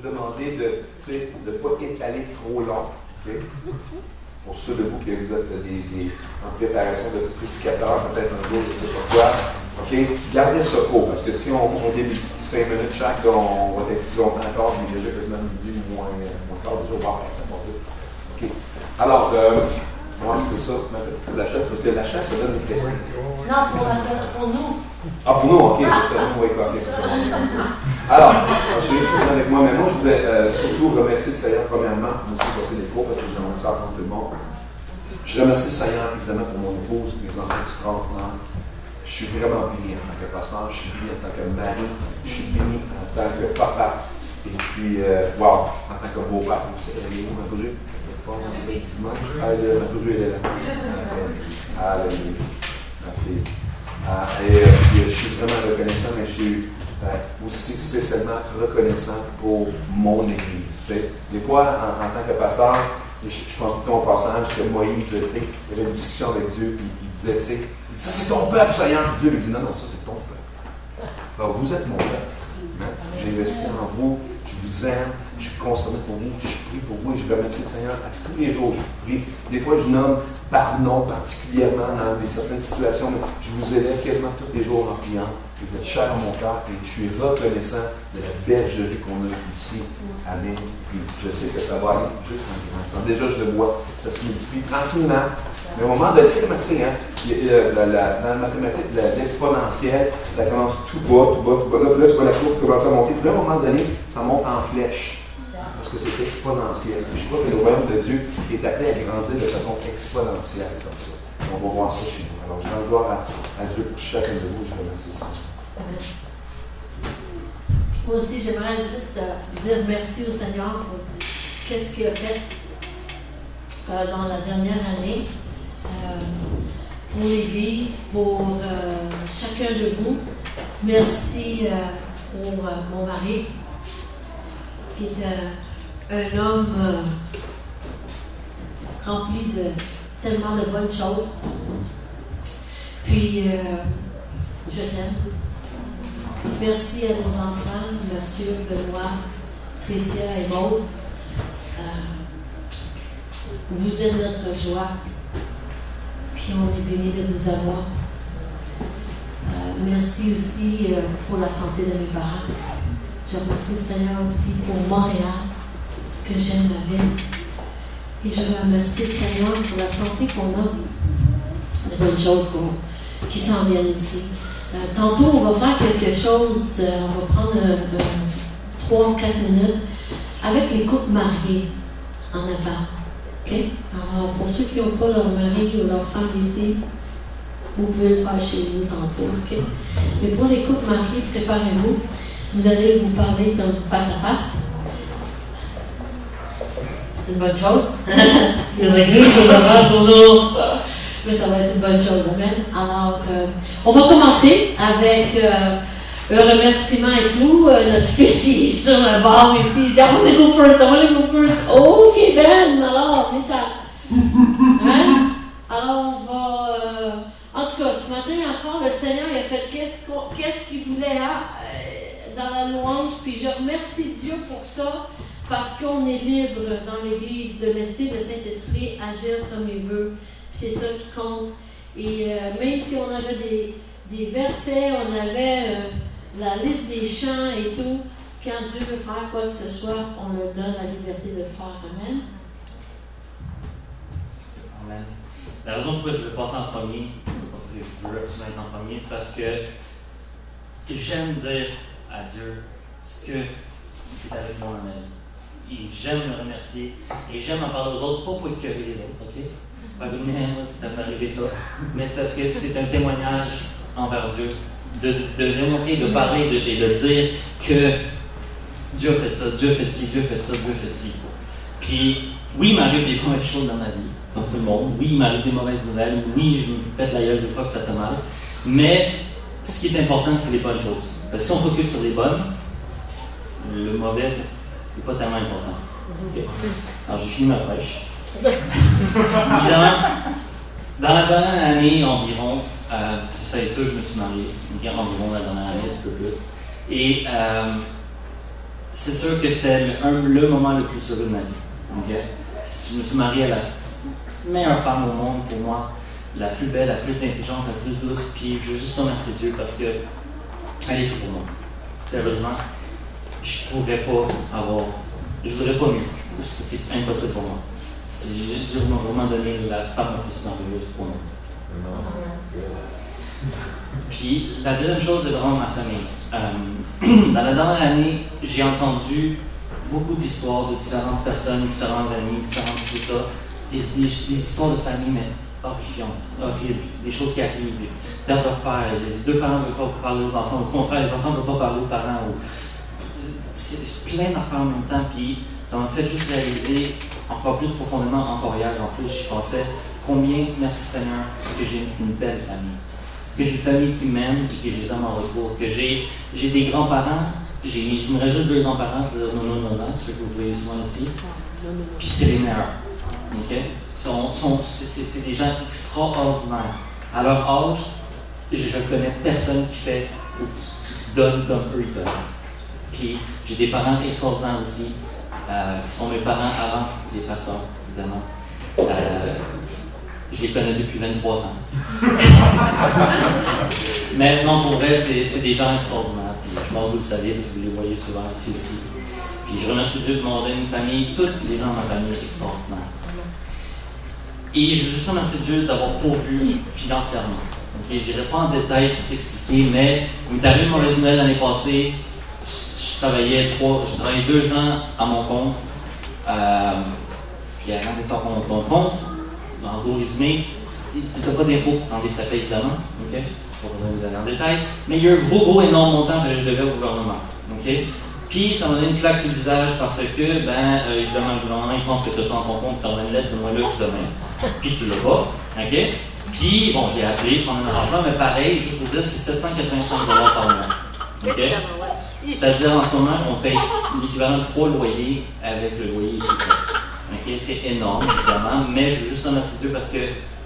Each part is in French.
demander de ne pas étaler trop long. Okay? Pour ceux de vous qui vous êtes en préparation de prédicateurs, peut-être un jour, je ne sais pas quoi. Okay? Gardez ça court, parce que si on débute 5 minutes chaque, on va être si longtemps encore, mais déjà quasiment midi ou moins quart, déjà, wow, ça passe vite. Okay. Alors, moi, c'est ça, pour la chasse, parce que la chasse, ça donne des questions. Non, pour nous. Ah, pour nous, ok, c'est nous, oui, ok. Alors, je suis ici avec moi, mais moi, je voulais surtout remercier le Seigneur, premièrement, pour aussi passer les cours, parce que j'aimerais ça pour tout le monde. Je remercie le Seigneur, évidemment, pour mon épouse, mes enfants extraordinaires. Je suis vraiment béni en tant que pasteur, je suis béni en tant que mari, je suis béni en tant que papa, et puis, wow, en tant que beau-père, elle est où, ma brûlée? Dimanche, ma brûlée, elle est là. Alléluia, ma fille. Et puis, je suis vraiment reconnaissant, mais je suis aussi spécialement reconnaissant pour mon Église. T'sais. Des fois, en tant que pasteur, je pense tout au passage que Moïse, il y avait une discussion avec Dieu, puis il disait, ça c'est ton peuple, Seigneur. Dieu lui dit, non, ça c'est ton peuple. Alors, vous êtes mon peuple. Hein? J'ai investi en vous, je vous aime, je suis concerné pour vous, je prie pour vous et je remercie le Seigneur à tous les jours. Je prie. Des fois, je nomme par nom particulièrement dans certaines situations, mais je vous élève quasiment tous les jours en priant. Vous êtes chers à mon cœur et je suis reconnaissant de la bergerie qu'on a ici. Amen. Puis je sais que ça va aller juste en grandissant. Déjà, je le vois, ça se multiplie tranquillement. Mais au moment de dans la mathématique, l'exponentielle, ça commence tout bas, tout bas, tout bas. Là, tu vois la courbe commencer à monter. Puis là, à un moment donné, ça monte en flèche. Parce que c'est exponentiel. Et je crois que le royaume de Dieu est appelé à grandir de façon exponentielle comme ça. On va voir ça chez nous. Alors, je rends gloire à Dieu pour chacun de vous. Je vous remercie ça. Moi aussi, j'aimerais juste dire merci au Seigneur pour qu'est-ce qu'il a fait dans la dernière année. Pour l'Église, pour chacun de vous. Merci pour mon mari, qui est un homme rempli de tellement de bonnes choses. Puis, je t'aime. Merci à nos enfants, Mathieu, Benoît, Tricia et Maud. Vous êtes notre joie. Puis on est bénis de vous avoir. Merci aussi pour la santé de mes parents. Je remercie le Seigneur aussi pour Montréal, parce que j'aime la ville. Et je remercie le Seigneur pour la santé qu'on a, les bonnes choses qui s'en viennent aussi. Tantôt, on va faire quelque chose, on va prendre 3 ou 4 minutes avec les couples mariés en avant. Okay? Alors, pour ceux qui n'ont pas leur mari ou leur femme ici, vous pouvez le faire chez vous tantôt. Okay? Mais pour les couples mariés, préparez-vous. Vous allez vous parler comme face à face. C'est une bonne chose. Il y a l'église qui s'avance pour nous. Mais ça va être une bonne chose. Amen. Alors, on va commencer avec le remerciement et tout. Notre fils il est sur le bord ici. Il dit, I want to go first, I want to go first. Oh, ok, Ben, alors, vite hein? Alors, on va... en tout cas, ce matin encore, le Seigneur il a fait qu'est-ce qu'il voulait dans la louange. Puis je remercie Dieu pour ça, parce qu'on est libre dans l'Église de laisser le Saint-Esprit agir comme il veut. Puis c'est ça qui compte. Et même si on avait des versets, on avait la liste des chants et tout, quand Dieu veut faire quoi que ce soit, on leur donne la liberté de le faire. Amen. Amen. La raison pourquoi je veux passer en premier, je veux absolument être en premier, c'est parce que j'aime dire à Dieu ce que il est avec moi dans ma vie. Et j'aime le remercier. Et j'aime en parler aux autres, pas pour écœurer les autres, ok? Pas que moi, si ça m'est arrivé ça. Mais c'est parce que c'est un témoignage envers Dieu. De démontrer, de parler et de dire que Dieu a fait ça, Dieu a fait ci, Dieu a fait ça, Dieu a fait ci. Puis, oui, il m'arrive des mauvaises choses dans ma vie, comme tout le monde. Oui, il m'arrive des mauvaises nouvelles. Oui, je me pète la gueule des fois que ça fait mal. Mais ce qui est important, c'est les bonnes choses. Parce que si on focus sur les bonnes, le mauvais n'est pas tellement important. Okay. Alors, j'ai fini ma prêche. Évidemment, dans la dernière année environ, ça a été, je me suis marié, environ la dernière année, un petit peu plus. Et c'est sûr que c'était le moment le plus heureux de ma vie. Okay? Je me suis marié à la meilleure femme au monde pour moi, la plus belle, la plus intelligente, la plus douce, puis je veux juste remercier Dieu parce que elle est tout pour moi. Sérieusement, je voudrais pas mieux. C'est impossible pour moi. Dieu m'a vraiment donné la femme la plus merveilleuse pour moi. Puis la deuxième chose, c'est vraiment ma famille. Dans la dernière année, j'ai entendu beaucoup d'histoires de différentes personnes, différents amis, différentes c'est ça, des histoires de famille, mais horribles, des choses qui arrivent. Perdre leur père, les deux parents ne veulent pas parler aux enfants, au contraire, les enfants ne veulent pas parler aux parents. C'est plein d'affaires en même temps, puis ça m'a fait juste réaliser encore plus profondément, encore hier, en plus, je pensais combien, merci Seigneur, que j'ai une belle famille. Que j'ai une famille qui m'aime et que je les aime en retour. Que j'ai des grands-parents, je me juste 2 grands-parents, c'est-à-dire non, ceux que vous voyez souvent ici. Puis c'est les meilleurs. Okay? C'est des gens extraordinaires. À leur âge, je ne connais personne qui fait ou qui donne comme eux ils donnent. Puis j'ai des parents extraordinaires aussi, qui sont mes parents avant les pasteurs, évidemment. Je les connais depuis 23 ans. Mais non, pour vrai, c'est des gens extraordinaires. Puis je pense que vous le savez, parce que vous les voyez souvent ici aussi. Puis je remercie Dieu de m'avoir donné une famille, toutes les gens de ma famille extraordinaires. Et je veux juste remercier Dieu d'avoir pourvu financièrement. Okay, je n'irai pas en détail pour t'expliquer, mais il m'est arrivé une mauvaise nouvelle l'année passée. Je travaillais 2 ans à mon compte. Puis avant d'être à ton compte, en gros résumé, tu n'as pas d'impôt pour t'en détaper évidemment. Okay? Je ne vais pas vous donner en détail. Mais il y a eu un gros énorme montant que je devais au gouvernement. Okay? Puis ça m'a donné une claque sur le visage parce que, évidemment, le gouvernement il pense que tu as ça dans ton compte, tu as une lettre de moi là demain. Puis tu l'as pas. Okay? Puis, bon, j'ai appelé, prendre un argent, mais pareil, je vous dire, c'est 785 $ par mois. Okay? C'est-à-dire, en ce moment, on paye l'équivalent de 3 loyers avec le loyer ici. Okay? C'est énorme, évidemment, mais je veux juste remercier Dieu parce que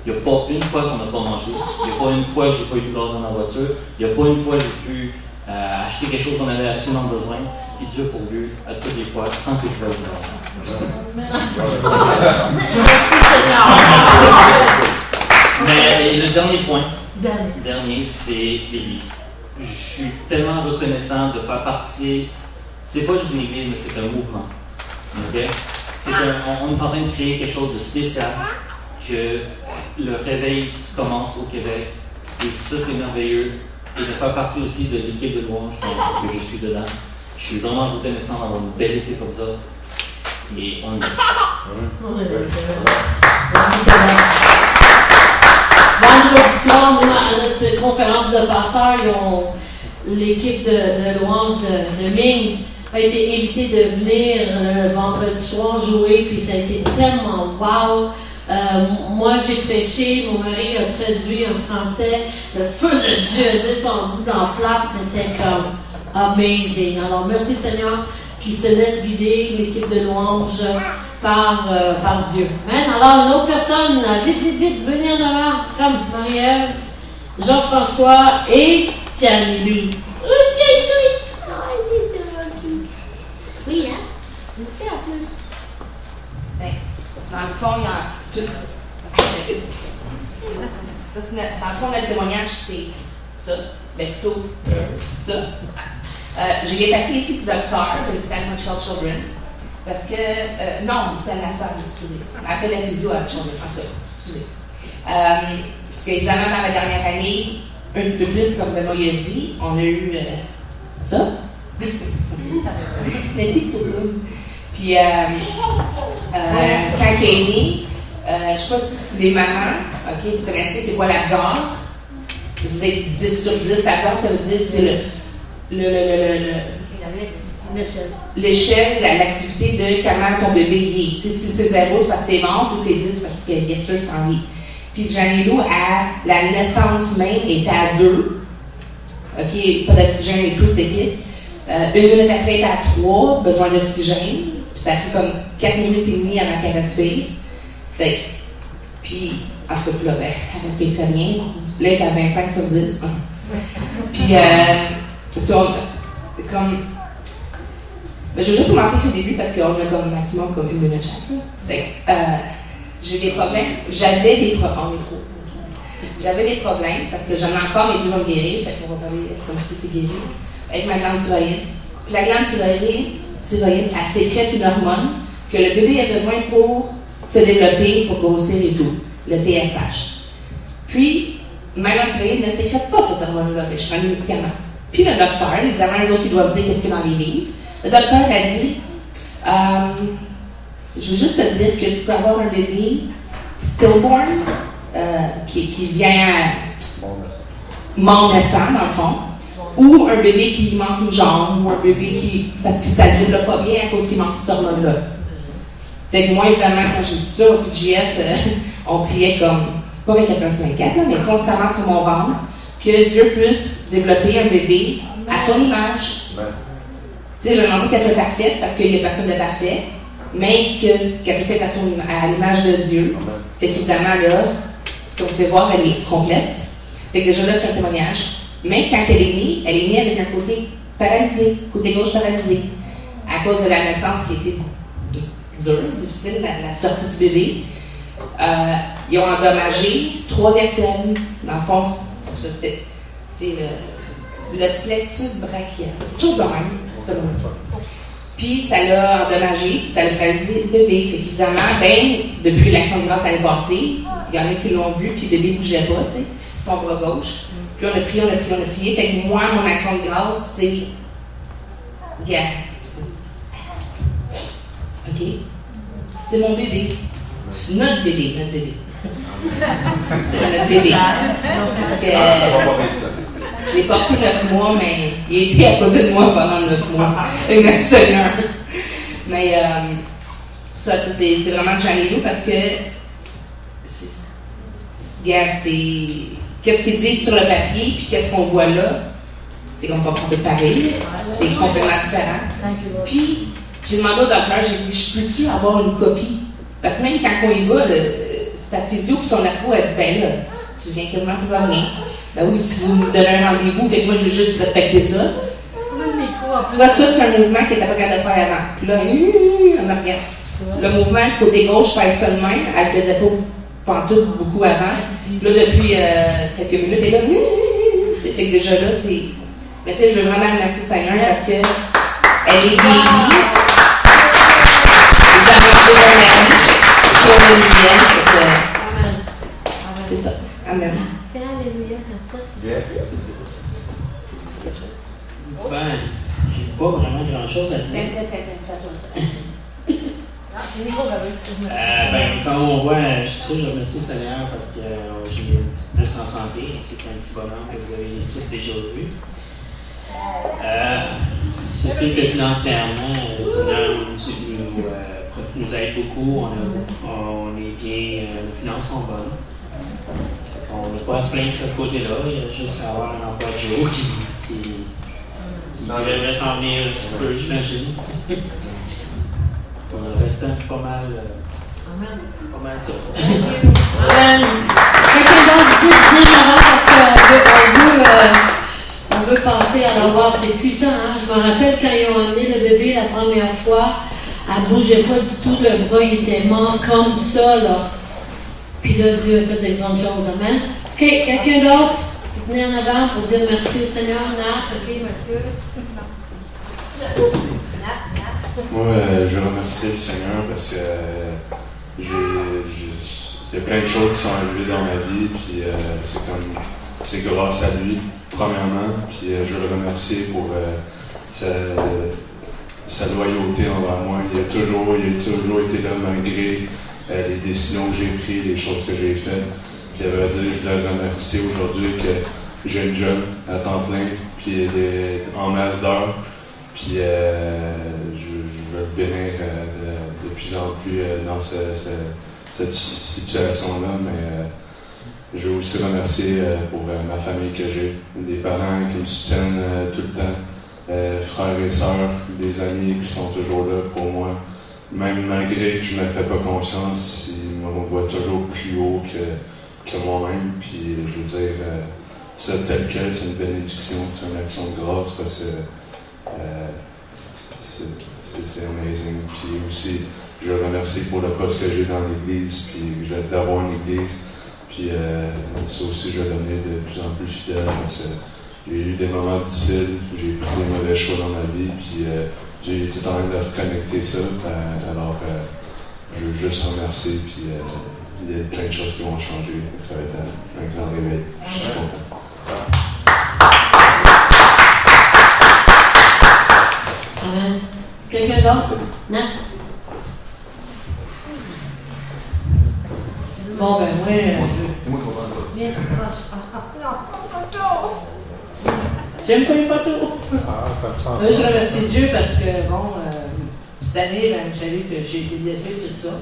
il n'y a pas une fois qu'on n'a pas mangé, il n'y a pas une fois que je n'ai pas eu de gaz dans ma voiture, il n'y a pas une fois que j'ai pu acheter quelque chose qu'on avait absolument besoin, et Dieu a pourvu à toutes les fois sans que je veuille de l'argent. Mais le dernier point, c'est l'Église. Je suis tellement reconnaissant de faire partie, c'est pas juste une Église, mais c'est un mouvement. Okay? On est en train de créer quelque chose de spécial, que le réveil commence au Québec, et ça c'est merveilleux, et de faire partie aussi de l'équipe de louange que je suis dedans. Je suis vraiment reconnaissant d'avoir une belle équipe comme ça, et on y va. Vendredi soir, à notre conférence de pasteurs, l'équipe de louange de Ming a été invitée de venir vendredi soir jouer, puis ça a été tellement wow. Moi, j'ai prêché, mon mari a traduit en français, le feu de Dieu est descendu dans la place, c'était comme amazing. Alors, merci Seigneur qui se laisse guider l'équipe de louange par Dieu. Amen. Alors, une autre personne, vite, venez en avant, comme Marie-Ève, Jean-François et Tianilou. Oui, hein? Je sais en plus. Ben, dans le fond, il y a tout. Ça, c'est dans le fond, notre témoignage, c'est ça. Ben, plutôt ça. J'ai été appelée ici pour docteur de l'hôpital Montreal Children. Parce que, non, l'hôpital Nassau, excusez. Elle fait la physio à Children, en tout cas, excusez. Parce qu'évidemment, dans la dernière année, un petit peu plus, comme Benoît l'a dit, on a eu ça. Puis, quand il est né, je ne sais pas si les mamans, ok, vous connaissez c'est quoi la gare? Si vous êtes 10 sur 10, la gare, ça veut dire c'est l'échelle, l'activité de comment ton bébé est. Si c'est 0, c'est parce que c'est mort, si c'est 10, parce que bien sûr, c'est en vie. Puis Janilou, à la naissance même, était à 2. OK, pas d'oxygène et tout, c'est quitte. 1 minute après, elle était à 3, besoin d'oxygène. Puis ça a pris comme 4 minutes et demie avant qu'elle respire. Fait puis, en tout cas, là, ben, elle respire très bien. Là, elle est à 25 sur 10. Puis, comme Je vais juste commencer au début parce qu'on a comme maximum comme 1 minute chaque. Fait que, j'ai des problèmes. J'avais des problèmes parce que j'en ai encore, mais ils vont me guérir. Fait qu'on va parler comme si c'est guéri. Avec ma glande thyroïde. Puis la glande thyroïde, elle sécrète une hormone que le bébé a besoin pour se développer, pour grossir et tout. Le TSH. Puis, ma glande thyroïde ne sécrète pas cette hormone-là. Fait que je prends des médicaments. Puis le docteur, évidemment, les autres, ils doivent dire qu'est-ce qu'il y a dans les livres. Le docteur a dit, je veux juste te dire que tu peux avoir un bébé stillborn, qui vient mort naissant, dans le fond, ou un bébé qui lui manque une jambe, ou un bébé qui, parce que ça ne se développe pas bien à cause qu'il manque cette hormone-là. Fait que moi, évidemment, quand j'ai dit ça, au JS, on priait comme, pas 24/24, mais constamment sur mon ventre, que Dieu puisse développer un bébé à son image. Tu sais, je demande pas qu'elle soit parfaite parce qu'il n'y a personne de parfait, mais qu'elle puisse être à l'image de Dieu. Fait qu'évidemment, là, comme vous pouvez voir, elle est complète. Fait que déjà là, c'est un témoignage. Mais quand elle est née avec un côté paralysé, côté gauche paralysé, à cause de la naissance qui était dure, difficile, la sortie du bébé. Ils ont endommagé 3 vertèbres. Dans le fond, c'est le plexus brachial. Chose de même, selon ça. Puis ça l'a endommagé, puis ça l'a paralysé le bébé. Fait qu'évidemment, depuis l'action de grâce l'année passée, il y en a qui l'ont vu, puis le bébé ne bougeait pas, tu sais, son bras gauche. Puis on a prié. Fait que moi, mon action de grâce, c'est. Regarde. OK? C'est mon bébé. Notre bébé. C'est notre bébé. Parce que je l'ai porté 9 mois, mais il était à côté de moi pendant 9 mois. Et merci Seigneur. Mais ça, c'est vraiment Jean-Léo parce que regarde, c'est qu'est-ce qu'ils disent sur le papier, puis qu'est-ce qu'on voit là. C'est qu'on va prendre de pareil. C'est complètement différent. Puis, j'ai demandé au docteur, j'ai dit, je peux-tu avoir une copie? Parce que même quand on y va, sa physio et son appro a dit, ben là, tu viens quasiment pour rien. Ben oui, c'est vous me donnez un rendez-vous, fait que moi, je veux juste respecter ça. Tu vois, ça, c'est un mouvement qu'elle n'était pas capable de faire avant. Puis là, elle me regarde. Le mouvement côté gauche, faire ça de même, elle ne faisait pas pantoute beaucoup avant. Puis là, depuis quelques minutes, elle est là, fait que déjà là, c'est. Mais tu sais, je veux vraiment remercier Seigneur parce que elle est guérie. Vous avez reçu un ami, puis on a une mienne. C'est ça. Amen. Ben, j'ai pas vraiment grand-chose à dire. Comme on voit, je remercie le Seigneur parce que j'ai une petite plus en santé. C'est un petit bonheur que vous avez tous déjà vu. C'est sûr que financièrement, le Seigneur nous aide beaucoup. On est bien, nos finances sont bonnes. On n'a pas à se plaindre de ce côté-là. Il y a juste à avoir un emploi de jour qui devrait s'en venir un petit peu, j'imagine. Pour le restant, c'est pas mal ça. Amen. Quelqu'un d'autre dit bien avant parce qu'on veut passer à l'envers. C'est puissant, hein? Je me rappelle quand ils ont amené le bébé la première fois, elle ne bougeait pas du tout, le bras il était mort comme ça, là. Puis là, Dieu a fait des grandes choses. Amen. OK, quelqu'un d'autre? Venez en avant pour dire merci au Seigneur. Nat, OK, Mathieu. Moi, je remercie le Seigneur parce que il y a plein de choses qui sont arrivées dans ma vie, puis c'est grâce à lui, premièrement, puis je le remercie pour sa loyauté envers moi. Il a toujours été là malgré les décisions que j'ai prises, les choses que j'ai faites. Puis à vrai dire, je le remercie aujourd'hui que j'ai une jeune à temps plein, puis en masse d'heures. Puis je veux le bénir de plus en plus dans cette situation-là, mais je veux aussi remercier pour ma famille que j'ai, des parents qui me soutiennent tout le temps, frères et sœurs, des amis qui sont toujours là pour moi. Même malgré que je ne me fais pas confiance, ils me voient toujours plus haut que moi-même. Puis je veux dire, ça tel quel, c'est une bénédiction, c'est une action de grâce parce que c'est amazing. Puis aussi, je le remercie pour le poste que j'ai dans l'Église, puis j'ai hâte d'avoir une Église. Puis ça aussi, je vais devenir de plus en plus fidèle parce que j'ai eu des moments difficiles, j'ai pris des mauvais choix dans ma vie, puis Dieu est tout en train de reconnecter ça. Alors, je veux juste remercier, puis il y a plein de choses qui vont changer. Ça va être un grand réveil. Je suis content. Amen. Quelqu'un d'autre? Non? Bon, ben, moi, viens. J'aime pas les photos. Je remercie Dieu parce que, bon, cette année, ben, vous savez que j'ai été blessée, tout ça.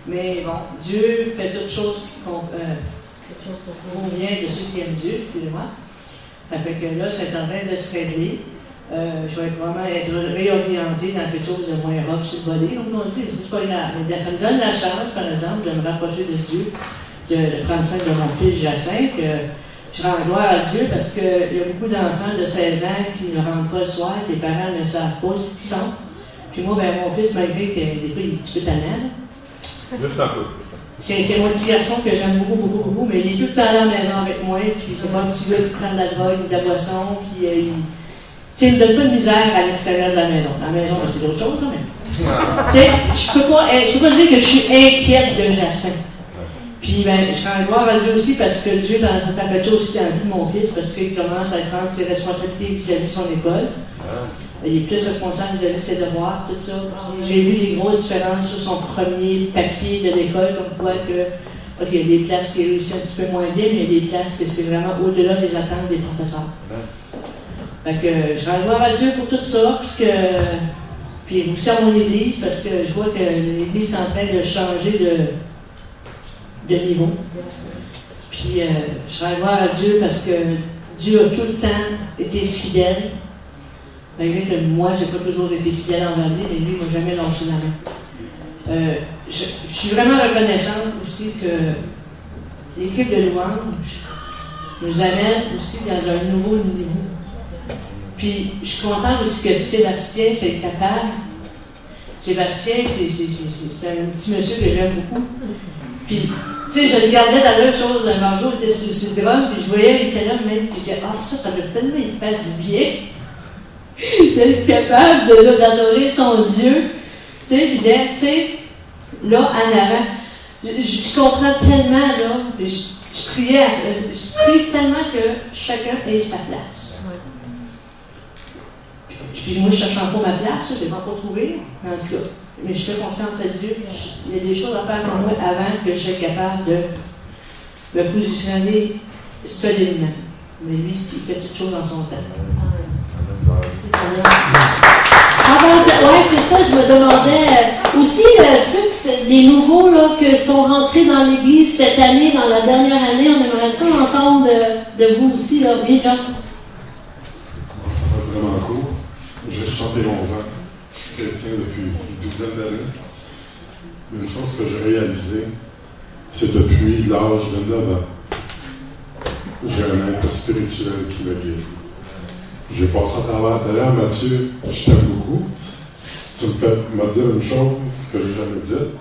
Mais bon, Dieu fait toutes choses qui convient de ceux qui aiment Dieu, excusez-moi. Ça fait que là, c'est en train de se régler. Je vais vraiment être réorientée dans quelque chose de moins rough sur le volet. Donc, on dit, c'est pas grave. Mais ça me donne la chance, par exemple, de me rapprocher de Dieu, de prendre soin de mon fils Jacinthe. Je rends gloire à Dieu parce qu'il y a beaucoup d'enfants de 16 ans qui ne rentrent pas le soir, que les parents ne savent pas ce qu'ils sont. Puis moi, ben, mon fils, malgré que des fois, il est un petit peu tannant. Juste un peu. C'est mon petit garçon que j'aime beaucoup, mais il est tout le temps là à la maison avec moi, puis c'est pas un petit gars qui prend de la drogue ou de la boisson, puis il ne me donne pas de misère à l'extérieur de la maison. La maison, c'est d'autres choses quand même. Je peux pas dire que je suis inquiète de Jacinthe. Puis ben, je rends gloire à Dieu aussi parce que Dieu a fait ça aussi dans la vie de mon fils, parce qu'il commence à prendre ses responsabilités vis-à-vis de son école. Il est plus responsable vis-à-vis de ses devoirs, tout ça. J'ai vu des grosses différences sur son premier papier de l'école, comme quoi que, il y a des classes qui réussissent un petit peu moins bien, mais il y a des classes que c'est vraiment au-delà des attentes des professeurs. Fait que je rends gloire à Dieu pour tout ça, puis aussi à mon église, parce que je vois que l'église est en train de changer de niveau. Puis je rends gloire à Dieu parce que Dieu a tout le temps été fidèle. Malgré que moi, je n'ai pas toujours été fidèle envers lui, mais lui, il ne m'a jamais lâché la main. Je suis vraiment reconnaissante aussi que l'équipe de louange nous amène aussi dans un nouveau niveau. Puis je suis contente aussi que Sébastien soit capable. Sébastien, c'est un petit monsieur que j'aime beaucoup. Puis, tu sais, je regardais dans l'autre chose, un jour, il était sur le drum, puis je voyais, il était là, même, puis je disais, ça doit tellement lui faire du bien. D'être capable d'adorer son Dieu. Tu sais, puis d'être, tu sais, là, en avant. Je comprends tellement, là, je prie tellement que chacun ait sa place. Puis moi, je cherche encore ma place, je ne l'ai pas trouvé, en tout cas. Mais je fais confiance à Dieu. Il y a des choses à faire pour moi avant que je sois capable de me positionner solidement. Mais lui, il fait toutes choses dans son temps. Oui, c'est ça, je me demandais. Aussi, les nouveaux là, qui sont rentrés dans l'Église cette année, dans la dernière année, on aimerait ça entendre de vous aussi. Là. Bien, Jean. Ça va être vraiment court. J'ai 71 ans. Chrétien depuis une douzaine d'années. Une chose que j'ai réalisée, c'est depuis l'âge de 9 ans. J'ai un être spirituel qui me guérit. J'ai passé à travers. D'ailleurs, Mathieu, je t'aime beaucoup. Tu me dire une chose que je n'ai jamais dite.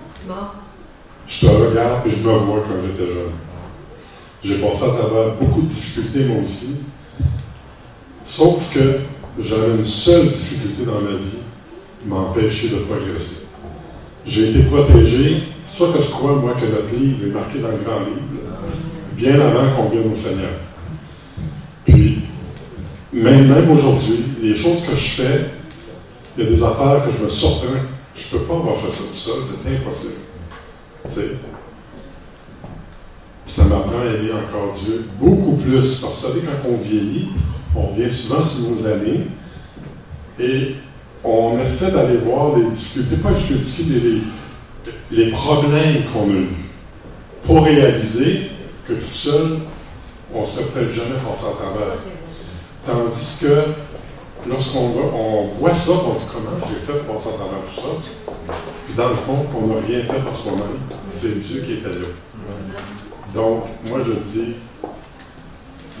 Je te regarde et je me vois quand j'étais jeune. J'ai passé à travers beaucoup de difficultés, moi aussi. Sauf que j'avais une seule difficulté dans ma vie, m'empêcher de progresser. J'ai été protégé. C'est ça que je crois, moi, que notre livre est marqué dans le grand livre, bien avant qu'on vienne au Seigneur. Puis, même aujourd'hui, les choses que je fais, il y a des affaires que je me surprends. Je ne peux pas avoir fait ça tout seul, c'est impossible. Tu sais. Ça m'apprend à aimer encore Dieu beaucoup plus. Parce que vous savez, quand on vieillit, on revient souvent sur nos années et on essaie d'aller voir les difficultés, pas les difficultés, les problèmes qu'on a eus, pour réaliser que tout seul, on ne serait peut-être jamais passé à travers. Tandis que lorsqu'on voit ça, on dit comment j'ai fait pour passer à travers tout ça, puis dans le fond, on n'a rien fait par soi-même, c'est Dieu qui était là. Donc, moi je dis,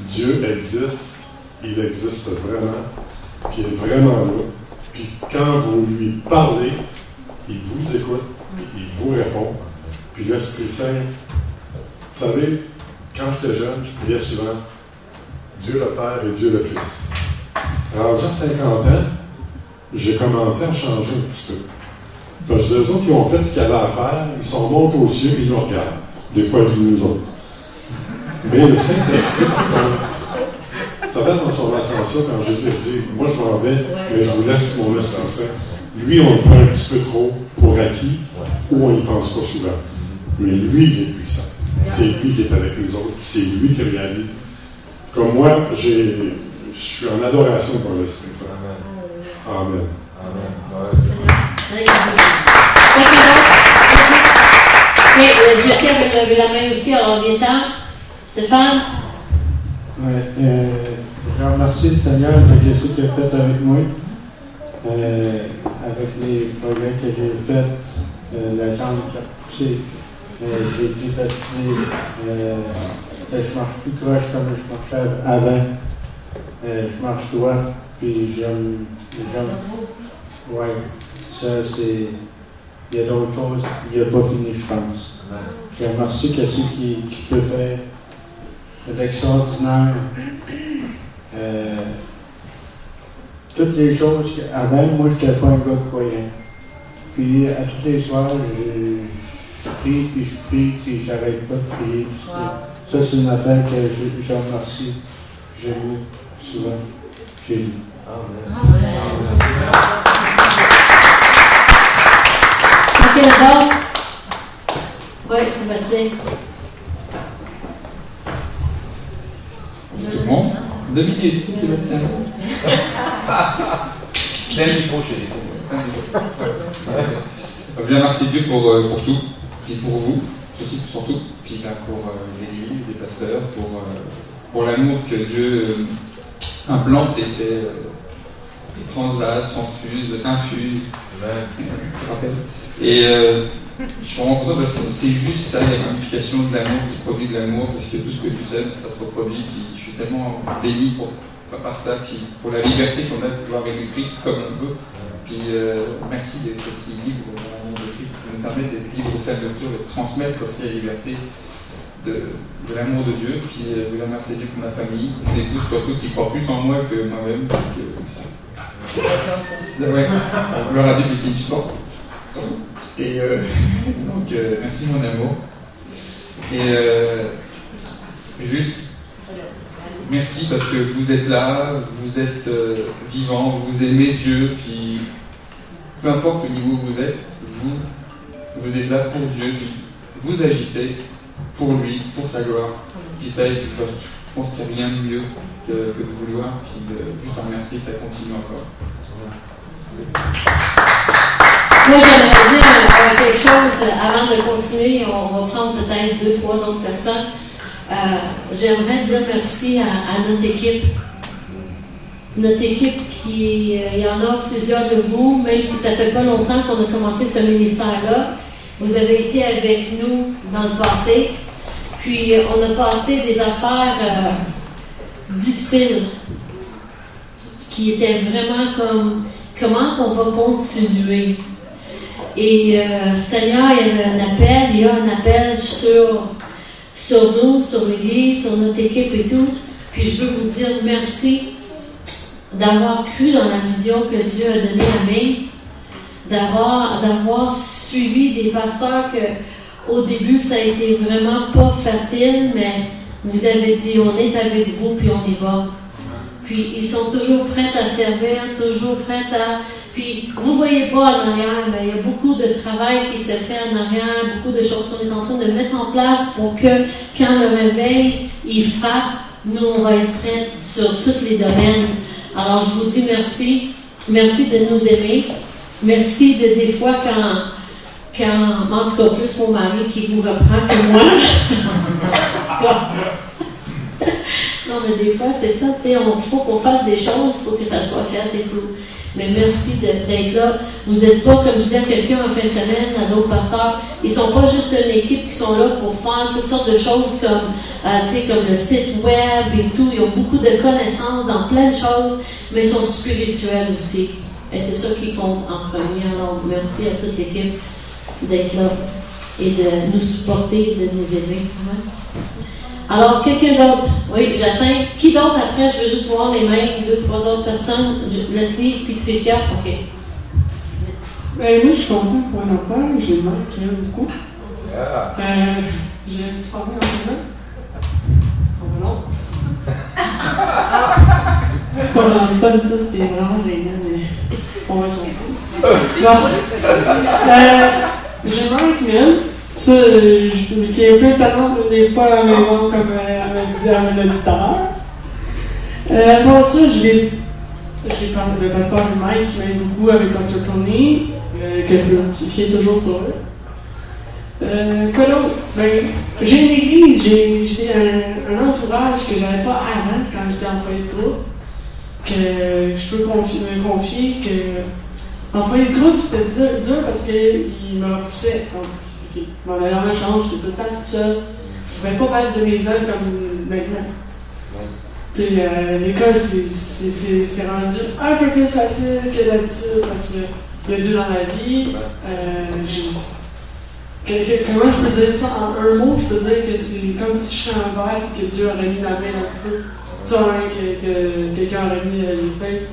Dieu existe, il existe vraiment, puis il est vraiment là. Puis quand vous lui parlez, il vous écoute, il vous répond. Puis l'Esprit Saint, vous savez, quand j'étais jeune, je priais souvent Dieu le Père et Dieu le Fils. Alors, j'ai 50 ans, j'ai commencé à changer un petit peu. Parce que les autres qui ont fait ce qu'ils avaient à faire, ils sont montés aux cieux et ils nous regardent. Des fois, ils nous autres. Mais le Saint-Esprit, vous savez, dans son ascension, quand Jésus a dit, moi je m'en vais, mais je vous laisse mon Esprit Saint. Lui, on le prend un petit peu trop pour acquis, ou on n'y pense pas souvent. Mais lui, il est puissant. C'est lui qui est avec nous autres. C'est lui qui réalise. Comme moi, je suis en adoration pour l'Esprit Saint. Amen. Jessie avait levé la main aussi, alors viens-t'en. Stéphane? Je remercie le Seigneur de ce qu'il a fait avec moi, avec les progrès que j'ai faits, la jambe qui a poussé, j'ai été fatigué, je marche plus croche comme je marchais avant, je marche droit, puis j'aime, ouais, ça c'est, il y a d'autres choses, il n'a pas fini je pense. Je remercie que ceux qui peut faire l'extraordinaire. Toutes les choses qu'avant, moi, je n'étais pas un gars croyant. Puis, à tous les soirs, je prie, puis j'arrête pas de prier. Ça, c'est une affaire que je remercie. Je loue souvent chez lui. Amen. Ok, d'abord. Oui, Sébastien. Tout le monde? 2 minutes, Sébastien. C'est un micro chez les Je remercie Dieu pour tout, puis pour vous, aussi surtout, puis là, pour l'Église, les pasteurs, pour l'amour que Dieu implante et fait, et transvase, transfuse, infuse. Je rappelle. Et je suis vraiment content parce que c'est juste ça, la ramification de l'amour qui produit de l'amour, parce que tout ce que tu sais, ça se reproduit, puis je suis tellement béni par ça, puis pour la liberté qu'on a de pouvoir aimer Christ comme on veut. Puis merci d'être aussi libre dans l'amour de Christ, de nous permettre d'être libre au sein de Dieu, de transmettre aussi la liberté de l'amour de Dieu. Puis je vous remercie Dieu pour ma famille, mon épouse surtout qui croit plus en moi que moi-même. Ouais, on leur a dit des qui sport. Et donc merci mon amour. Et juste merci parce que vous êtes là, vous êtes vivants, vous aimez Dieu, puis peu importe le niveau où vous êtes, vous êtes là pour Dieu, puis vous agissez pour lui, pour sa gloire. Puis ça, je pense qu'il n'y a rien de mieux que de vouloir, puis juste en remercier, ça continue encore. Moi, j'aimerais dire quelque chose avant de continuer. On va prendre peut-être 2-3 autres personnes. J'aimerais dire merci à notre équipe. Notre équipe il y en a plusieurs de vous, même si ça ne fait pas longtemps qu'on a commencé ce ministère-là. Vous avez été avec nous dans le passé. Puis, on a passé des affaires difficiles qui étaient vraiment comme comment on va continuer. Et Seigneur, il y a un appel sur nous, sur l'Église, sur notre équipe et tout. Puis je veux vous dire merci d'avoir cru dans la vision que Dieu a donnée à May, d'avoir suivi des pasteurs que au début ça a été vraiment pas facile, mais vous avez dit on est avec vous puis on y va. Puis ils sont toujours prêts à servir, toujours prêts à... Puis vous ne voyez pas en arrière, mais il y a beaucoup de travail qui se fait en arrière, beaucoup de choses qu'on est en train de mettre en place pour que quand le réveil, il frappe, nous, on va être prêts sur tous les domaines. Alors, je vous dis merci. Merci de nous aimer. Merci des fois quand, en tout cas, plus mon mari qui vous reprend que moi. Non, mais des fois, c'est ça, tu sais, il faut qu'on fasse des choses pour que ça soit fait et tout. Mais merci d'être là. Vous n'êtes pas, comme je disais à quelqu'un en fin de semaine, à d'autres pasteurs, ils ne sont pas juste une équipe qui sont là pour faire toutes sortes de choses comme, comme le site web et tout. Ils ont beaucoup de connaissances dans plein de choses, mais ils sont spirituels aussi. Et c'est ça qui compte en premier. Alors, merci à toute l'équipe d'être là et de nous supporter, de nous aider. Alors, quelqu'un d'autre? Oui, Jacinthe. Qui d'autre après? Je veux juste voir les mains, 2, 3 autres personnes. Leslie, puis Tricia. OK. Ben, moi, je suis content pour un affaire. J'ai une mère qui aime beaucoup. Yeah. J'ai un petit problème en ce moment. Ça va long. C'est pas vraiment le fun, ça, c'est vraiment gênant, mais on va se comprendre. J'ai une mère qui m'aime. Ça, qui est un peu étonnante des fois à la maison, comme elle me disait à mon auditeur. Pour ça, j'ai parlé de pasteur Mike qui m'aime beaucoup avec pasteur Tony, que je fiais toujours sur eux. Quoi d'autre? Ben, j'ai une église, j'ai un entourage que j'avais pas avant quand j'étais en foyer de groupe, que je peux me confier que en foyer de groupe c'était dur parce qu'il me repoussait. Je m'en allais dans ma chambre, j'étais tout le temps toute seule. Je ne pouvais pas battre de mes ailes comme maintenant. Puis l'école, c'est rendu un peu plus facile que d'habitude parce qu'il y a Dieu dans la vie. Comment je peux dire ça en un mot? Je peux dire que c'est comme si je serais un verre et que Dieu aurait mis la main dans le feu. Tu sais, que quelqu'un aurait mis les feuilles,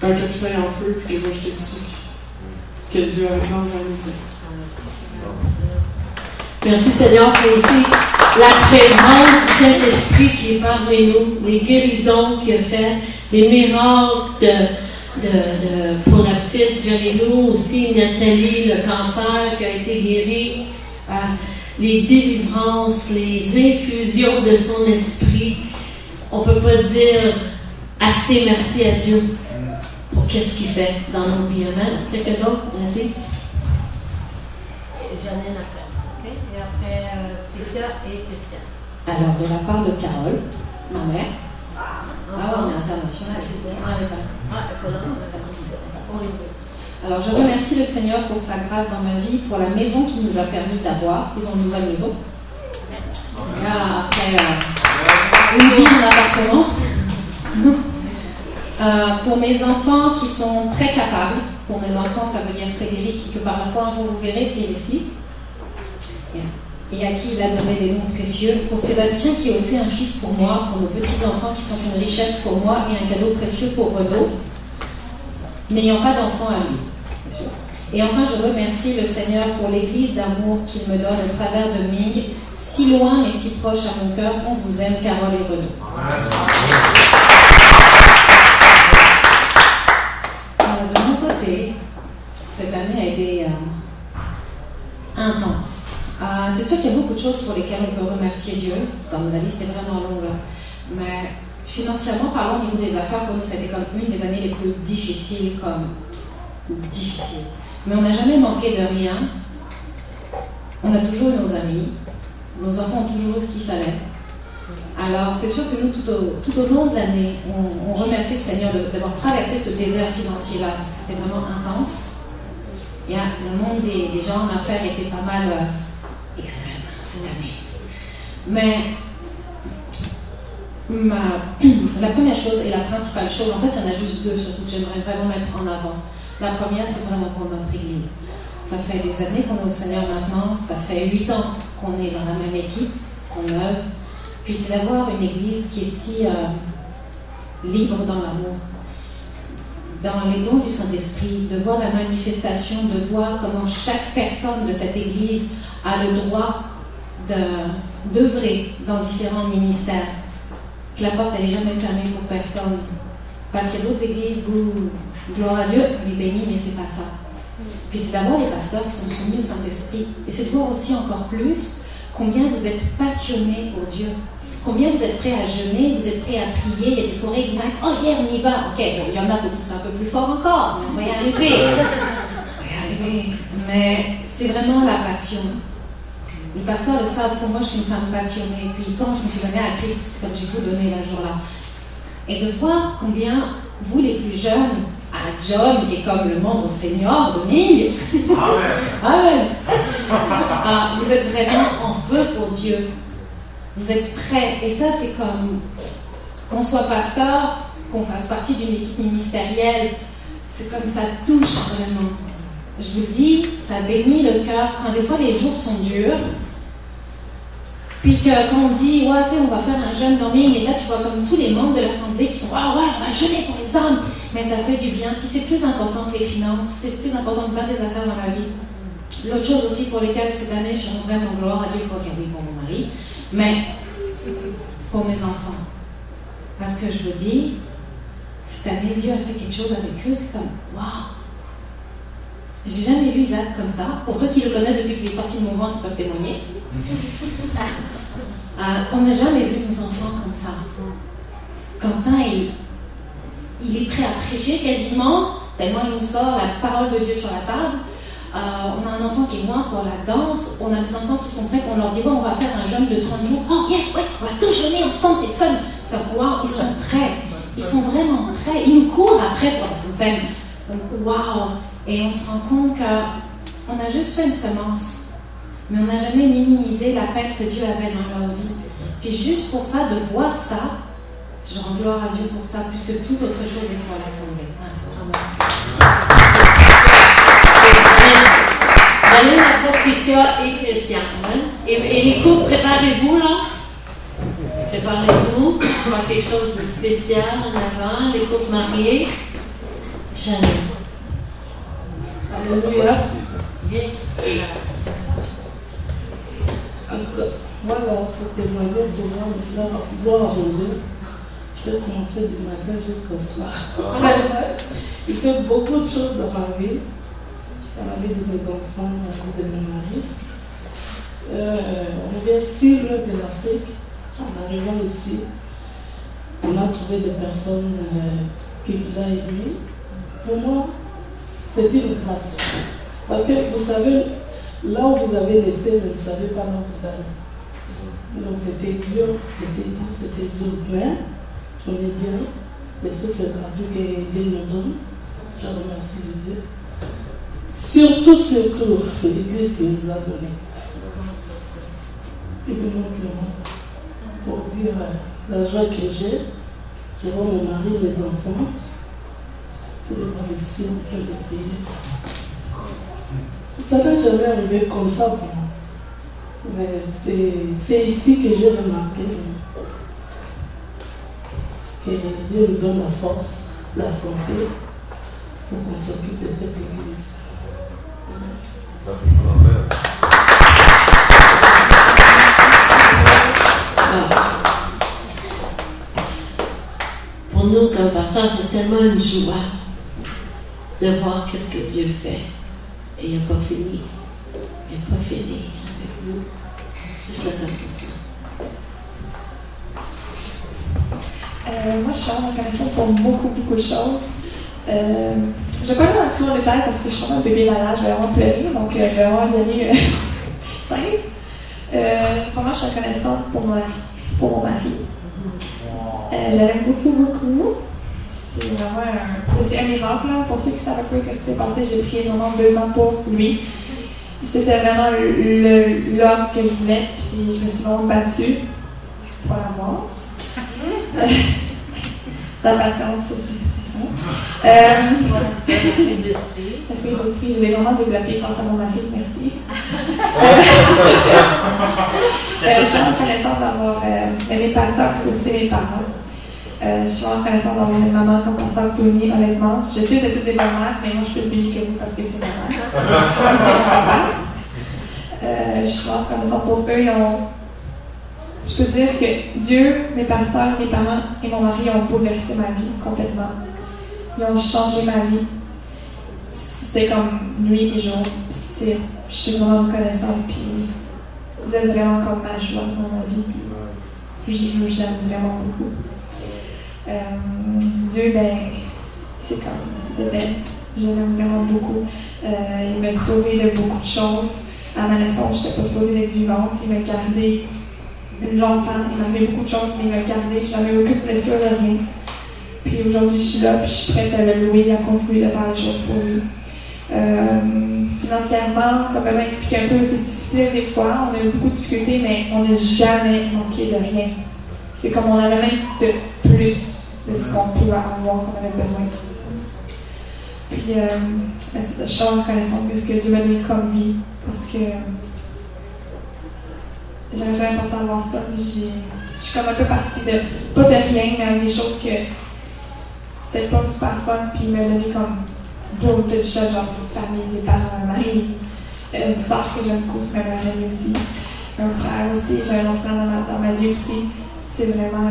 un tas de feuilles en feu, puis que moi j'étais dessus. Que Dieu aurait mis dans le feu. Merci Seigneur pour aussi la présence du Saint-Esprit qui est parmi nous, les guérisons qu'il a fait, les miracles pour la petite Janelou, aussi Nathalie, le cancer qui a été guéri, les délivrances, les infusions de son esprit. On ne peut pas dire assez merci à Dieu pour qu'est-ce qu'il fait dans nos vies. Amen. Quelqu'un d'autre? Merci. Et Janine après. Okay. Et après, Tricia et Christian. Alors, de la part de Carole, ma mère. On est international. Alors, je remercie le Seigneur pour sa grâce dans ma vie, pour la maison qu'il nous a permis d'avoir. Ils ont une nouvelle maison. Là, après une vie en appartement. Pour mes enfants qui sont très capables. Pour mes enfants, ça veut dire Frédéric, que par la foi un jour vous verrez, et Leslie. Et à qui il a donné des dons précieux. Pour Sébastien, qui est aussi un fils pour moi, pour nos petits-enfants qui sont une richesse pour moi et un cadeau précieux pour Renaud, n'ayant pas d'enfants à lui. Et enfin, je remercie le Seigneur pour l'église d'amour qu'il me donne au travers de Ming, si loin mais si proche à mon cœur. On vous aime, Carole et Renaud. De mon côté, cette année a été intense. C'est sûr qu'il y a beaucoup de choses pour lesquelles on peut remercier Dieu, comme la liste est vraiment longue là. Mais financièrement parlant, au niveau des affaires, pour nous, c'était comme une des années les plus difficiles, Mais on n'a jamais manqué de rien. On a toujours eu nos amis. Nos enfants ont toujours eu ce qu'il fallait. Alors, c'est sûr que nous, tout au long de l'année, on remercie le Seigneur d'avoir traversé ce désert financier-là, parce que c'était vraiment intense. Et le monde des gens en affaires était pas mal extrême cette année. Mais la première chose et la principale chose, en fait, il y en a juste deux surtout que j'aimerais vraiment mettre en avant. La première, c'est vraiment pour notre Église. Ça fait des années qu'on est au Seigneur maintenant, ça fait 8 ans qu'on est dans la même équipe, qu'on œuvre. Puis c'est d'avoir une Église qui est si libre dans l'amour, dans les dons du Saint-Esprit, de voir la manifestation, de voir comment chaque personne de cette Église a le droit d'œuvrer dans différents ministères. Que la porte n'est jamais fermée pour personne. Parce qu'il y a d'autres églises où, gloire à Dieu, on est béni, mais c'est pas ça. Puis c'est d'avoir les pasteurs qui sont soumis au Saint-Esprit. Et c'est de voir aussi encore plus combien vous êtes passionnés pour Dieu. Combien vous êtes prêts à jeûner, vous êtes prêts à prier. Il y a des soirées qui disent « Oh, hier, on y va. » Ok, bon, il y en a qui poussent un peu plus fort encore, mais on va y arriver. On va y arriver. Mais c'est vraiment la passion. Les pasteurs le savent, pour moi, je suis une femme passionnée. Puis quand je me suis donnée à Christ, c'est comme j'ai tout donné un jour-là. Et de voir combien, vous les plus jeunes, à John, qui est comme le membre senior de Ming, Amen. Vous êtes vraiment en feu pour Dieu. Vous êtes prêts. Et ça, c'est comme qu'on soit pasteur, qu'on fasse partie d'une équipe ministérielle. c'est comme ça touche vraiment. Je vous dis, ça bénit le cœur quand des fois les jours sont durs. Puis quand on dit, ouais, tu sais, on va faire un jeûne dorming, et là tu vois comme tous les membres de l'Assemblée qui sont, ah ouais, on va jeûner pour les hommes, mais ça fait du bien. Puis c'est plus important que les finances, c'est plus important que bien des affaires dans la vie. L'autre chose aussi pour lesquelles cette année je rends vraiment gloire à Dieu, quoi qu'il y ait pour mon mari, mais pour mes enfants. Parce que je vous dis, cette année, Dieu a fait quelque chose avec eux, c'est comme, waouh! J'ai jamais vu Isaac comme ça. Pour ceux qui le connaissent depuis qu'il est sorti de mon ventre, ils peuvent témoigner. On n'a jamais vu nos enfants comme ça. Quentin, il est prêt à prêcher quasiment, tellement il nous sort la parole de Dieu sur la table. On a un enfant qui est loin pour la danse. On a des enfants qui sont prêts, on leur dit, ouais, on va faire un jeûne de 30 jours. Oh, yeah, ouais, on va tous jeûner ensemble, c'est fun. Wow, ils sont prêts. Ils sont vraiment prêts. Ils nous courent après pour la Sainte-Seine. Waouh! Et on se rend compte qu'on a juste fait une semence, mais on n'a jamais minimisé l'appel que Dieu avait dans leur vie. Puis juste pour ça, de voir ça, je rends gloire à Dieu pour ça, puisque toute autre chose est pour l'Assemblée. Donnez la prophétia et Christian. Et les couples, préparez-vous là. Préparez-vous pour quelque chose de spécial en avant. Les couples mariés. Jamais. Alléluia. Bien. En tout cas, moi, pour témoigner de voir aujourd'hui, je vais commencer du matin jusqu'au soir. Il fait beaucoup de choses dans ma vie de mes enfants, de mon mari. On vient suivre de l'Afrique. En arrivant ici, on a trouvé des personnes qui nous ont aidés. Pour moi, c'est une grâce. Parce que vous savez, là où vous avez laissé, vous ne savez pas là où vous allez. Donc c'était dur. Mais on est bien. Les souffles gratuits que Dieu nous donne. Je remercie Dieu. Surtout, l'Église qui nous a donné. Et puis maintenant, pour dire la joie que j'ai, je vois mon mari, mes enfants. Je les vois ici en train de payer. Ça n'est jamais arrivé comme ça pour moi. Mais c'est ici que j'ai remarqué que Dieu nous donne la force, la santé pour qu'on s'occupe de cette église. Pour nous, comme pasteur, c'est tellement une joie de voir qu'est-ce que Dieu fait. Et il n'a pas fini. Il n'a pas fini avec vous. Juste le temps pour ça. Moi, je suis en reconnaissante pour beaucoup de choses. Je ne vais pas aller dans tout en détail parce que je suis vraiment un bébé malade, je vais vraiment pleurer, donc je vais vraiment y aller simple. Pour moi, je suis reconnaissante pour mon mari. J'aime beaucoup. C'est vraiment un miracle. Là. Pour ceux qui savent un peu ce qui s'est passé, j'ai prié vraiment 2 ans pour lui. C'était vraiment l'homme que je voulais, puis je me suis vraiment battue pour l'avoir. La patience, c'est ça. La fille d'esprit. La fille d'esprit, je l'ai vraiment développée grâce à mon mari, merci. Je suis reconnaissante d'avoir mes pasteurs, c'est aussi mes parents. Je suis reconnaissante d'avoir une maman comme pasteur Tony, honnêtement. Je sais que c'est toutes des bonnes-mères, mais moi je suis plus bénie que vous parce que c'est ma mère. Je suis reconnaissante pour eux. Je peux dire que Dieu, mes pasteurs, mes parents et mon mari ont bouleversé ma vie complètement. Ils ont changé ma vie. C'était comme nuit et jour. Je suis vraiment reconnaissante. Puis vous êtes vraiment comme ma joie dans ma vie. Puis je vous aime vraiment beaucoup. Dieu, c'est le best. Je l'aime vraiment beaucoup. Il m'a sauvé de beaucoup de choses. À ma naissance, je n'étais pas supposée d'être vivante. Il m'a gardée longtemps. Il m'a fait beaucoup de choses, mais il m'a gardée. Je n'avais aucune blessure de rien. Puis aujourd'hui, je suis là, puis je suis prête à le louer, à continuer de faire les choses pour lui. Financièrement, comme elle m'a expliqué un peu, c'est difficile des fois. On a eu beaucoup de difficultés, mais on n'a jamais manqué de rien. C'est comme on avait même de plus de ce qu'on pouvait avoir, qu'on avait besoin. Puis, c'est ça, je suis reconnaissante de ce que Dieu m'a donné comme vie, parce que j'aurais jamais pensé avoir ça, mais je suis comme un peu partie de, pas de rien, mais avec des choses que c'était pas super fun, puis il m'a donné comme beaucoup de choses, genre de famille, des parents, un mari, une soeur que j'aime beaucoup, c'est ma amie aussi, un frère aussi, j'ai un autre frère dans ma vie aussi. C'est vraiment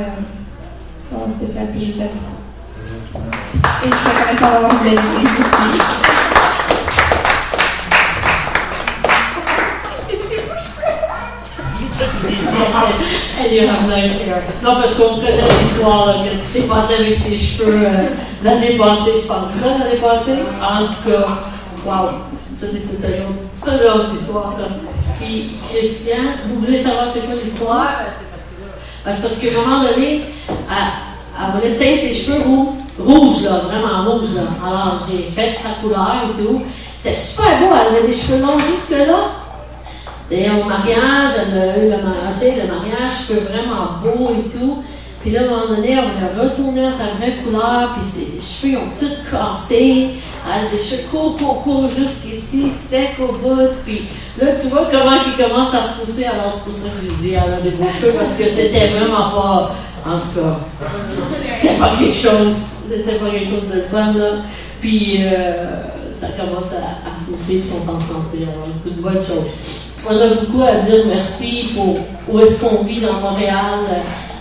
spécial, puis je vous aime. Et je suis reconnaissante d'avoir une belle église aussi. Elle est revenue, non, parce qu'on connaît l'histoire, là, qu'est-ce qui s'est passé avec ses cheveux l'année passée, je pense. C'est ça, l'année passée? En tout cas, wow, ça c'est toute une autre histoire, ça. Puis, Christian, vous voulez savoir c'est quoi l'histoire? Parce qu'à un moment donné, elle voulait teindre ses cheveux rouges, là, vraiment rouges, là. Alors, j'ai fait sa couleur et tout. C'était super beau, elle avait des cheveux longs jusque-là. Et au mariage, elle a eu le mariage, cheveux vraiment beaux et tout. Puis là, à un moment donné, elle voulait retourner à sa vraie couleur, puis ses cheveux ont tout cassé. Elle a des cheveux courts jusqu'ici, secs au bout. Puis là, tu vois comment ils commencent à repousser. Alors, c'est pour ça que je dis, elle a des beaux cheveux, parce que c'était vraiment pas, en tout cas, c'était pas quelque chose de fun, là. Puis, ça commence à pousser, ils sont en santé. Alors, c'est une bonne chose. On a beaucoup à dire merci pour où est-ce qu'on vit dans Montréal,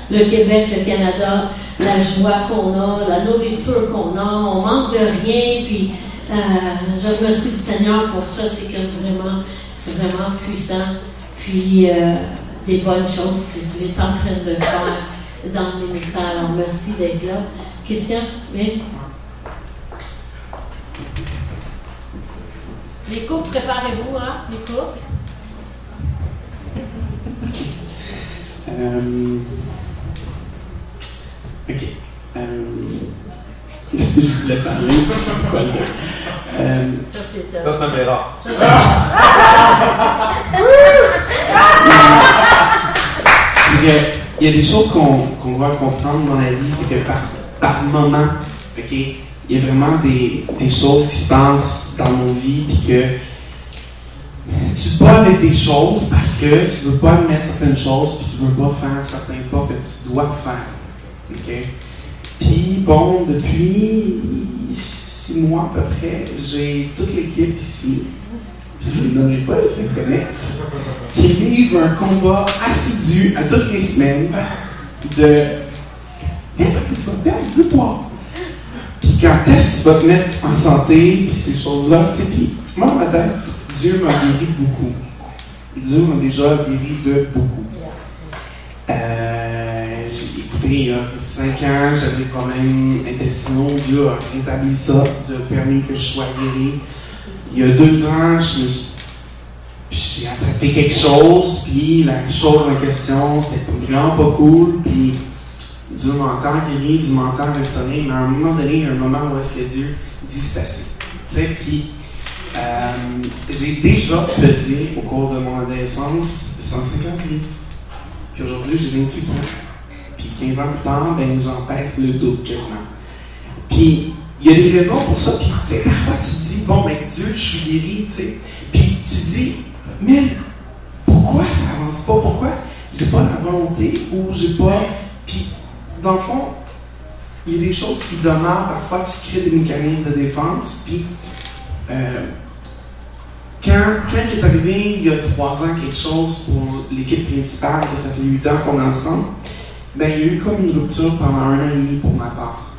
le Québec, le Canada, la joie qu'on a, la nourriture qu'on a, on manque de rien, puis je remercie le Seigneur pour ça, c'est vraiment, vraiment puissant, puis des bonnes choses que tu es en train de faire dans le ministère. Alors merci d'être là. Christian, oui? Les couples, préparez-vous, hein, les couples. Ok. Je voulais parler, je sais pas quoi dire. Ça, c'est un mélange. Il y a des choses qu'on doit comprendre dans la vie, c'est que par moment, ok, il y a vraiment des choses qui se passent dans nos vies, puis que tu te bats avec des choses parce que tu ne veux pas admettre certaines choses, puis tu ne veux pas faire certains pas que tu dois faire. Okay? Puis, bon, depuis 6 mois à peu près, j'ai toute l'équipe ici, puis je ne les nommerai pas, ils me connaissent, qui livre un combat assidu à toutes les semaines de est-ce que tu vas perdre du poids? Puis quand est-ce que tu vas te mettre en santé, puis ces choses-là, tu sais, puis moi, dans ma tête, Dieu m'a guéri de beaucoup. Dieu m'a déjà guéri de beaucoup. Écoutez, il y a 5 ans, j'avais des problèmes intestinaux. Dieu a rétabli ça. Dieu a permis que je sois guéri. Il y a 2 ans, j'ai attrapé quelque chose, puis la chose en question, c'était vraiment pas cool, puis Dieu m'a encore guéri, Dieu m'a encore restauré, mais à un moment donné, il y a un moment où est-ce que Dieu dit c'est assez. Tu sais, puis j'ai déjà pesé au cours de mon adolescence 150 livres. Puis aujourd'hui, j'ai 28 ans. Puis 15 ans plus tard, ben, j'en pèse le double quasiment. Puis il y a des raisons pour ça. Puis tu sais, parfois tu te dis, bon, ben Dieu, je suis guéri, tu sais. Puis tu te dis, mais pourquoi ça avance pas? Pourquoi j'ai pas la volonté ou j'ai pas. Puis dans le fond, il y a des choses qui demeurent. Parfois, tu crées des mécanismes de défense. Puis quand il est arrivé il y a 3 ans quelque chose pour l'équipe principale, que ça fait 8 ans qu'on est ensemble, ben il y a eu comme une rupture pendant 1 an et demi pour ma part.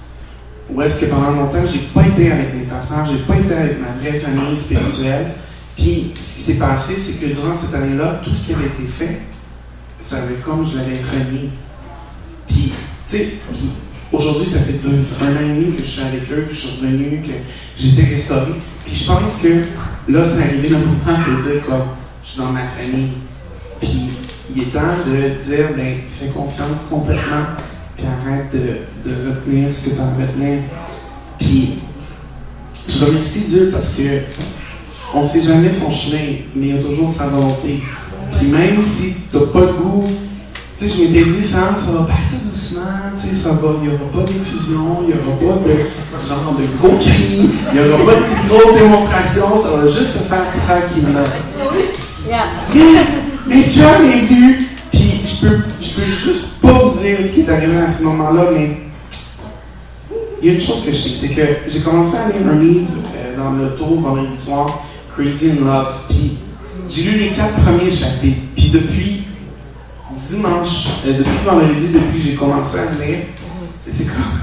Où est-ce que pendant longtemps, j'ai pas été avec mes pasteurs, j'ai pas été avec ma vraie famille spirituelle. Puis ce qui s'est passé, c'est que durant cette année-là, tout ce qui avait été fait, ça avait comme je l'avais remis. Puis, tu sais, aujourd'hui, ça fait 1 an et demi que je suis avec eux, que je suis revenu, que j'ai été restauré. Puis je pense que là, c'est arrivé le moment de dire comme je suis dans ma famille. Puis il est temps de dire, ben, fais confiance complètement, puis arrête de retenir ce que tu as à retenir. Puis je remercie Dieu parce que on ne sait jamais son chemin, mais il y a toujours sa volonté. Puis même si tu n'as pas le goût, tu sais, je m'étais dit, ça va partir doucement, tu sais, il n'y aura pas d'effusion, il n'y aura pas de gros cris, il n'y aura pas de grosses démonstrations, ça va juste se faire tranquillement. Mais John est venu, puis je peux juste pas vous dire ce qui est arrivé à ce moment-là, mais il y a une chose que je sais, c'est que j'ai commencé à lire un livre dans l'auto vendredi soir, Crazy in Love, puis j'ai lu les 4 premiers chapitres, puis depuis vendredi, depuis que j'ai commencé à le lire, c'est comme...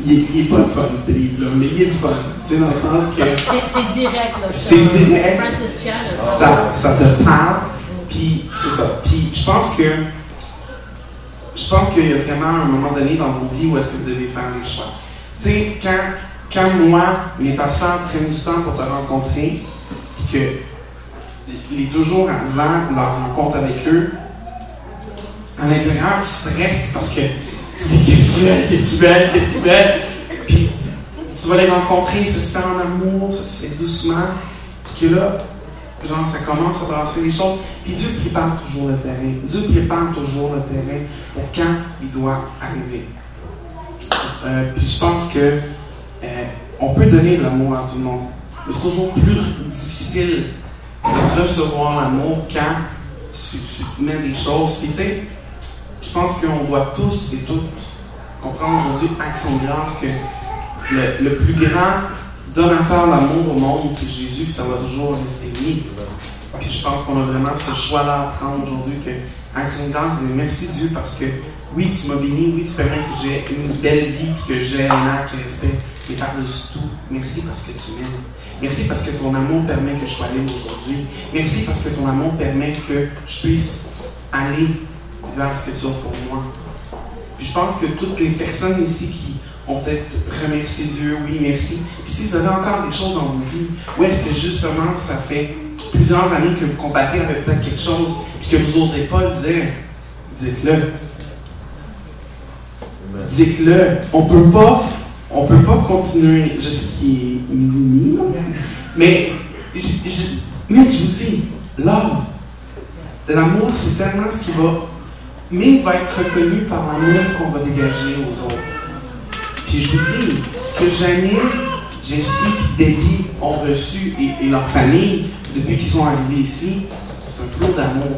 il est pas le fun, ce livre-là, mais il est le fun, tu sais, dans le sens que... C'est direct, là. C'est direct, Francis Chan, ça te parle, puis c'est ça. Puis je pense qu'il y a vraiment un moment donné dans vos vies où est-ce que vous devez faire des choix. Tu sais, quand moi, mes pasteurs prennent du temps pour te rencontrer, puis que les 2 jours avant leur rencontre avec eux, à l'intérieur, tu stresses parce que tu dis qu'est-ce qu'ils veulent. Puis tu vas les rencontrer, ça se fait en amour, ça se fait doucement. Puis que là, genre, ça commence à brasser les choses. Puis Dieu prépare toujours le terrain. Dieu prépare toujours le terrain pour quand il doit arriver. Puis je pense que on peut donner de l'amour à tout le monde. Mais c'est toujours plus difficile de recevoir l'amour quand tu te mets des choses. Puis tu sais, je pense qu'on doit tous et toutes comprendre aujourd'hui, Action de grâce, que le plus grand donateur d'amour au monde, c'est Jésus, puis ça va toujours rester lui. Puis je pense qu'on a vraiment ce choix-là à prendre aujourd'hui, que Action de grâce, merci Dieu, parce que oui, tu m'as béni, oui, tu permets que j'ai une belle vie, puis que j'ai un acte de respect, mais par-dessus tout, merci parce que tu m'aimes. Merci parce que ton amour permet que je sois libre aujourd'hui. Merci parce que ton amour permet que je puisse aller vers ce que tu as pour moi. Puis je pense que toutes les personnes ici qui ont peut-être remercié Dieu, oui, merci. Puis si vous avez encore des choses dans vos vies, où est-ce que justement ça fait plusieurs années que vous combattez avec peut-être quelque chose, puis que vous n'osez pas le dire, dites-le. Dites-le. On peut pas continuer. Je sais qu'il est midi, mais je vous dis, love. L'amour, c'est tellement ce qui va être reconnu par l'amour qu'on va dégager aux autres. Puis je vous dis, ce que Janine, Jessie et Debbie ont reçu, et leur famille, depuis qu'ils sont arrivés ici, c'est un flot d'amour.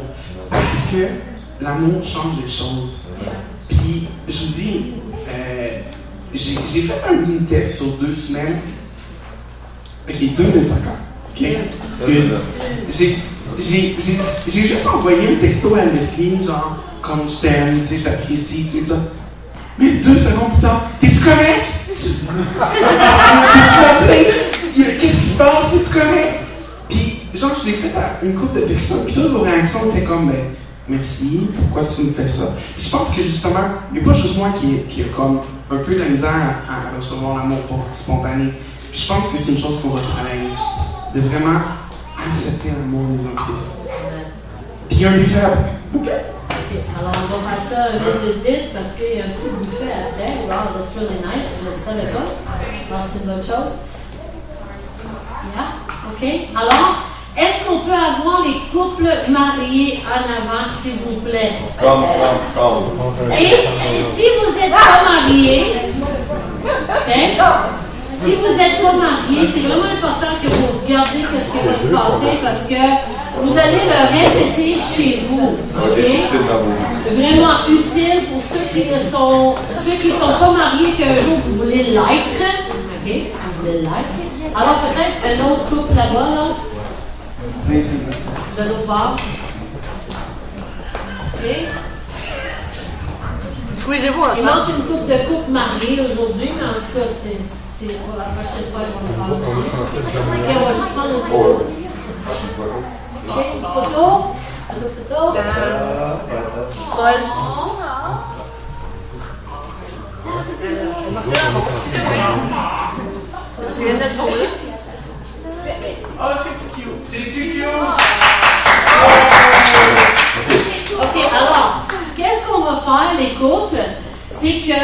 Parce que l'amour change les choses. Puis je vous dis, j'ai fait un mini test sur 2 semaines. Ok, 2 minutes encore. Ok? J'ai juste envoyé un texto à Leslie, genre, comme je t'aime, tu sais, je t'apprécie, tu sais, ça. Mais 2 secondes plus tard, t'es-tu correct? T'es-tu appelé? Qu'est-ce qui se passe? T'es-tu correct? Puis, genre, je l'ai fait à une couple de personnes, puis toutes vos réactions étaient comme, ben, merci, pourquoi tu me fais ça? Puis je pense que justement, il n'y a pas juste moi qui a comme un peu de la misère à recevoir l'amour spontané. Puis je pense que c'est une chose qu'on va travailler, de vraiment accepter l'amour des uns des autres. Puis il y a un buffet après. OK? Alors on va faire ça vite parce qu'il y a un petit buffet après. Wow, that's really nice. Je ne savais pas. Alors c'est une bonne chose. Yeah. OK? Alors, est-ce qu'on peut avoir les couples mariés en avant, s'il vous plaît? Comme. Et si vous n'êtes pas mariés, okay? Si vous n'êtes pas mariés, c'est vraiment important que vous regardiez ce qui va se passer parce que vous allez le répéter chez vous. Okay? Vraiment utile pour ceux qui sont pas mariés qu'un jour vous voulez l'être. OK? Vous voulez l'être. Alors peut-être un autre couple là-bas, là. De l'autre part. OK? Corrigez-vous ensemble. Il manque une couple de couples mariés aujourd'hui, mais en tout cas, c'est pour la prochaine fois qu'on va parler. OK, on va juste prendre une photo. OK, une photo. Paul. Je viens d'être tombée. Oh, c'est cute! C'est cute! OK, alors, qu'est-ce qu'on va faire, les couples? C'est que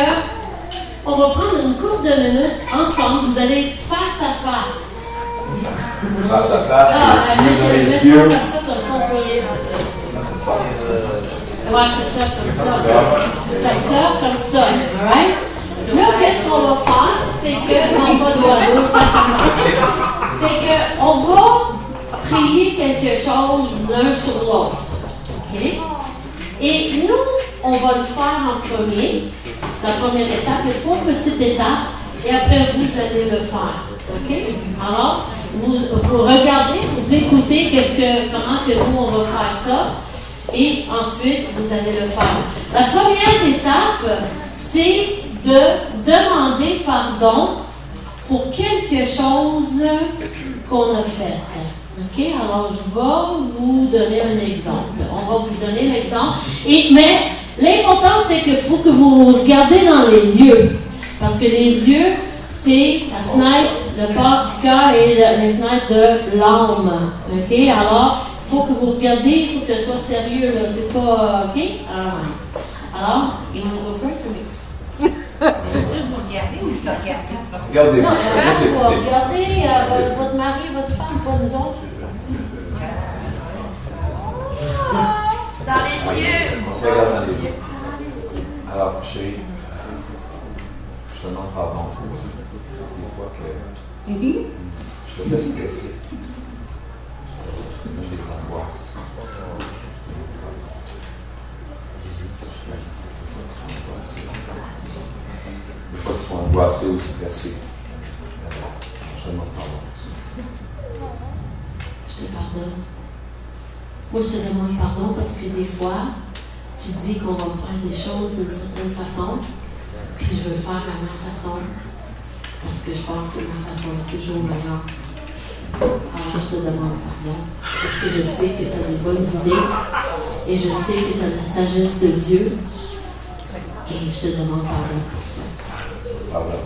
on va prendre une couple de minutes ensemble. Vous allez être face à face. Face à face, les yeux dans les yeux. Comme ça, on peut... Ouais, Ouais, c'est ça, comme ça. Comme ça, alright? Là, qu'est-ce qu'on va faire? C'est que, non, pas d'oiseau, c'est qu'on va prier quelque chose l'un sur l'autre. OK? Et nous, on va le faire en premier. C'est la première étape. Il y a 3 petites étapes. Et après, vous allez le faire. OK? Alors, vous regardez, vous écoutez comment que nous, on va faire ça. Et ensuite, vous allez le faire. La première étape, c'est de demander pardon pour quelque chose qu'on a fait. OK? Alors, je vais vous donner un exemple. On va vous donner l'exemple. Mais l'important, c'est qu'il faut que vous regardez dans les yeux. Parce que les yeux, c'est la fenêtre de part du cœur et les fenêtres de l'âme. OK? Alors, il faut que vous regardez, il faut que ce soit sérieux. Là. C'est pas... OK? Alors, you want to go first or me? Vous regardez ou vous regardez? Regardez. Non, vous regardez votre mari, votre femme, pas nous autres. Dans les yeux. On se regarde dans les yeux. Alors, chérie, je te demande pardon pour des fois que je te fais stresser. Je te fais des angoisses. Des fois, tu sois angoissé ou stressé. Je te demande pardon. Je te pardonne. Moi, je te demande pardon parce que des fois, tu dis qu'on va faire des choses d'une certaine façon, puis je veux le faire à ma façon, parce que je pense que ma façon est toujours meilleure. Alors, je te demande pardon, parce que je sais que tu as des bonnes idées, et je sais que tu as la sagesse de Dieu, et je te demande pardon pour ça. Pardon.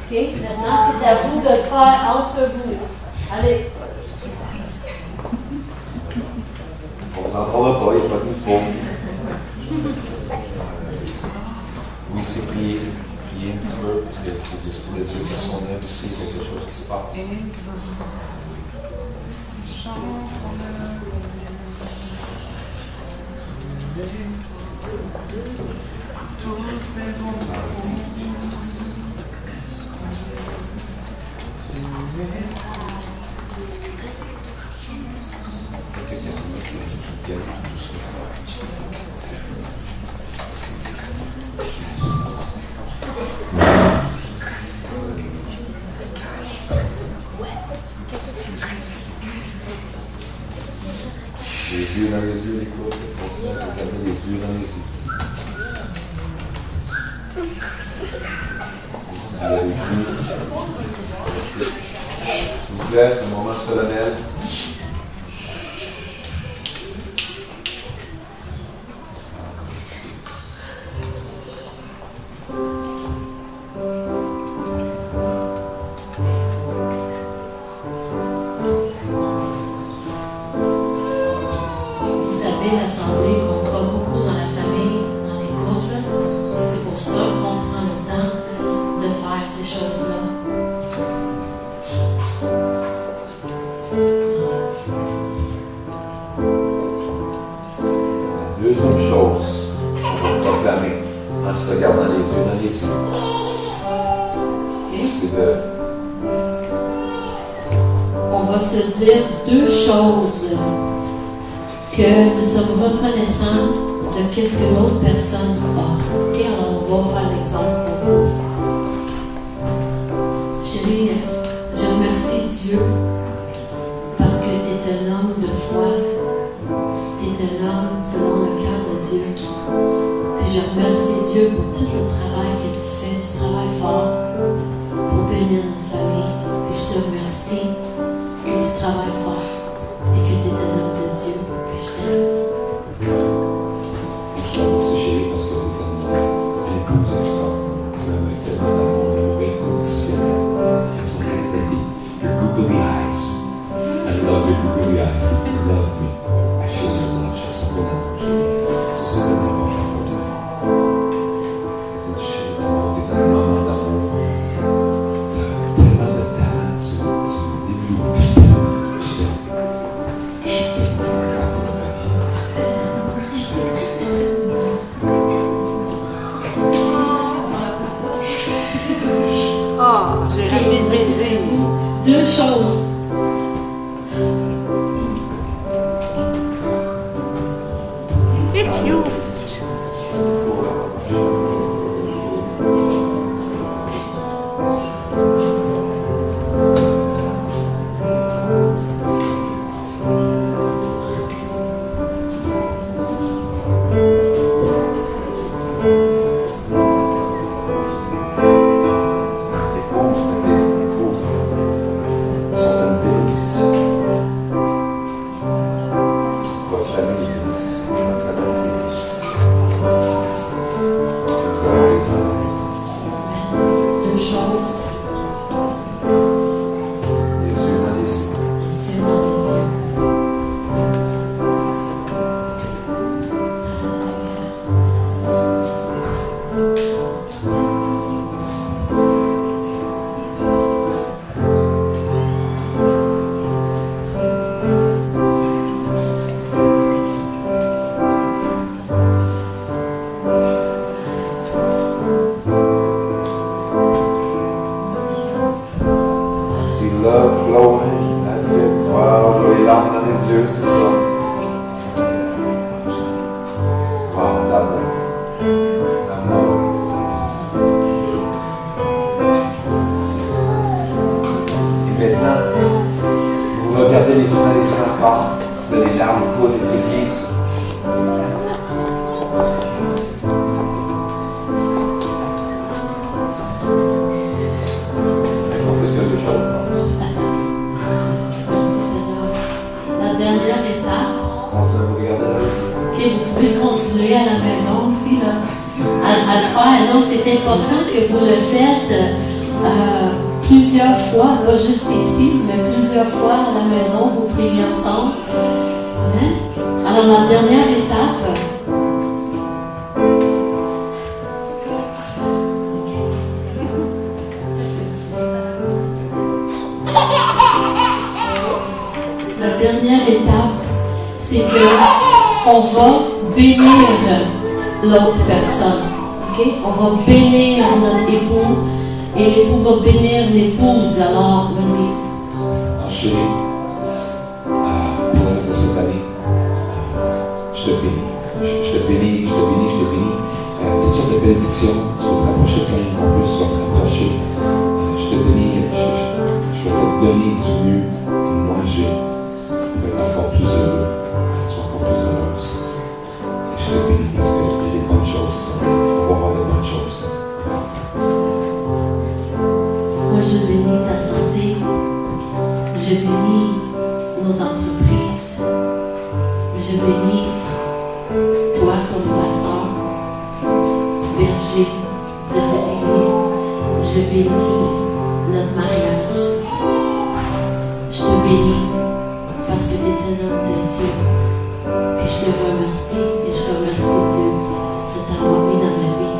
OK? Maintenant, c'est à vous de le faire entre vous. Allez. On vous en parlera pas, il n'y a pas de micro. Oui, c'est prier un petit peu, parce que l'Esprit de Dieu fait son œuvre aussi, quelque chose qui se passe. Les yeux dans les yeux, écoute, continuez à regarder les yeux dans les yeux. S'il vous plaît, c'est un moment solennel. L'assemblée, on croit beaucoup dans la famille, dans les couples, et c'est pour ça qu'on prend le temps de faire ces choses-là. La deuxième chose qu'on va proclamer en se regardant les yeux dans les yeux, c'est de... On va se dire 2 choses. Que nous sommes reconnaissants de ce que l'autre personne a. OK, alors on va faire l'exemple pour vous. Chérie, je remercie Dieu parce que tu es un homme de foi. Tu es un homme selon le cœur de Dieu. Puis je remercie Dieu pour tout le travail que tu fais. Tu travailles fort pour bénir notre famille. Puis je te remercie que tu travailles fort et que tu es un homme de Dieu. Je te remercie, chérie, parce que tu es tellement écoute extraordinaire. Tu m'aimes tellement d'amour inconditionnel. Your googly eyes. I love your googly eyes. You love me. I feel your love. Je ressens ton amour, chérie. C'est ça que tu m'as fait pour toi. Tu es chérie d'amour, tu es un moment d'amour. Tu as tellement de talent, tu débloques. Je suis tellement content pour notre vie. Dieu, c'est ça. Wow, l'amour. L'amour. Et maintenant, vous regardez les yeux dans les yeux encore, c'est les larmes coulent des églises. Vous pouvez continuer à la maison aussi là, à le faire. Donc, c'est important que vous le faites plusieurs fois, pas juste ici, mais plusieurs fois à la maison, vous priez ensemble. Amen. Alors, la dernière étape, c'est qu'on va bénir l'autre personne. Okay? On va bénir notre époux et l'époux va bénir l'épouse. Alors, vas-y. Alors, chérie, pour le reste de cette année, je te bénis. Je te bénis. Toutes sortes de bénédictions. Tu vas te rapprocher de Seigneur en plus, tu vas te rapprocher. Je te bénis. Je vais te donner du mieux que moi j'ai. Pour être encore plus heureux. Tu sois encore plus heureuse. Et je te bénis parce que il y a des bonnes choses, Seigneur. On va voir de bonnes choses. Moi, je bénis ta santé. Je bénis nos entreprises. Je bénis toi comme pasteur, berger de cette église. Je bénis notre mariage. Je te bénis parce que tu es un homme de Dieu. Puis je te remercie et je remercie Dieu de t'avoir mis dans ma vie.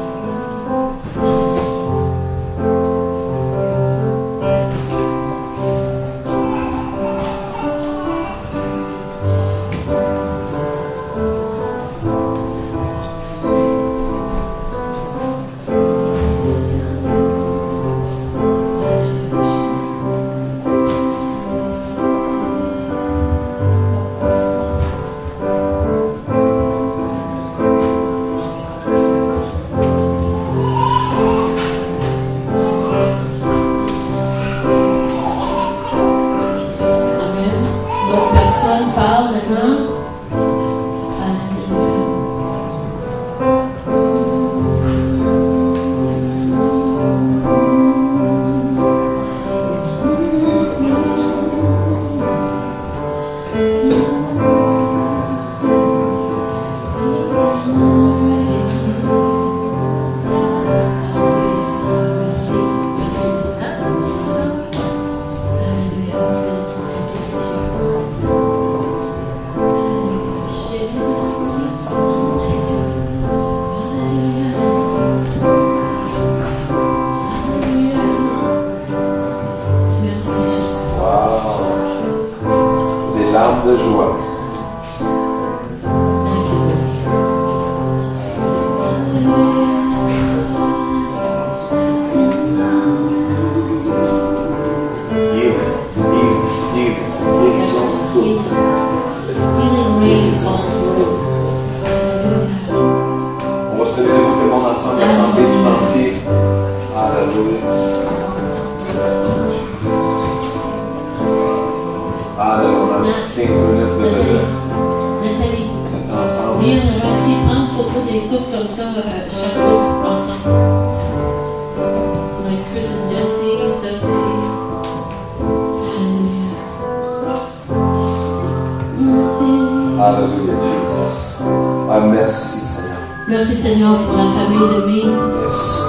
Merci Seigneur pour la famille de vie.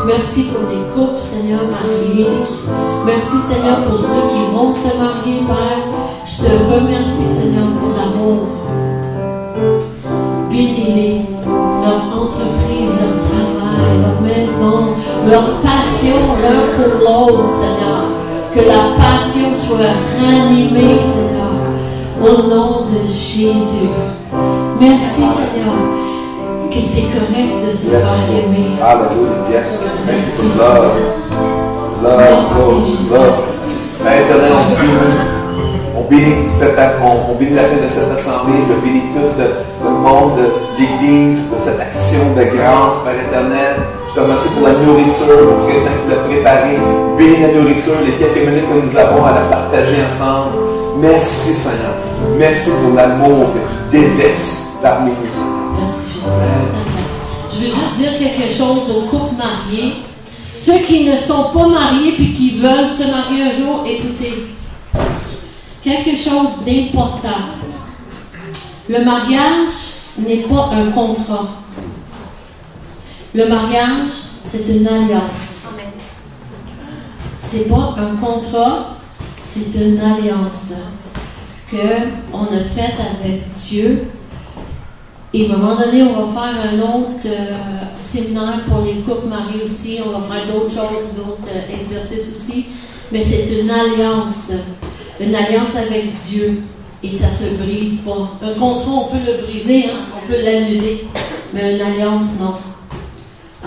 Merci pour les couples, Seigneur, mariés. Merci Seigneur pour ceux qui vont se marier, Père. Je te remercie Seigneur pour l'amour. Bénis-les, leur entreprise, leur travail, leur maison, leur passion l'un pour l'autre, Seigneur. Que la passion soit ranimée, Seigneur, au nom de Jésus. Merci Seigneur. Que c'est correct de se faire aimer. Hallelujah. Yes. Thank you for love. Love. Éternel, on bénit on bénit la fin de cette assemblée, je bénis tout le monde de l'Église pour cette action de grâce, Père éternel. Je te remercie pour la nourriture, le très saint qui l'a préparé. Bénis la nourriture, les quelques minutes que nous avons à la partager ensemble. Merci Seigneur. Merci pour l'amour que tu déverses parmi nous. Merci Jésus. Je veux juste dire quelque chose aux couples mariés. Ceux qui ne sont pas mariés puis qui veulent se marier un jour, écoutez. Quelque chose d'important. Le mariage n'est pas un contrat. Le mariage, c'est une alliance. C'est pas un contrat, c'est une alliance qu'on a faite avec Dieu. Et à un moment donné, on va faire un autre séminaire pour les couples mariés aussi. On va faire d'autres choses, d'autres exercices aussi. Mais c'est une alliance avec Dieu. Et ça ne se brise pas. Un contrat, on peut le briser, hein? On peut l'annuler. Mais une alliance, non.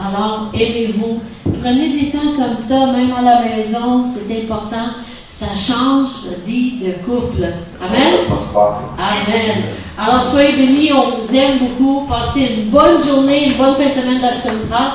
Alors, aimez-vous. Prenez des temps comme ça, même à la maison, c'est important. Ça change la vie de couple. Amen? Amen. Alors, soyez bénis, on vous aime beaucoup. Passez une bonne journée, une bonne fin de semaine d'Action de grâce.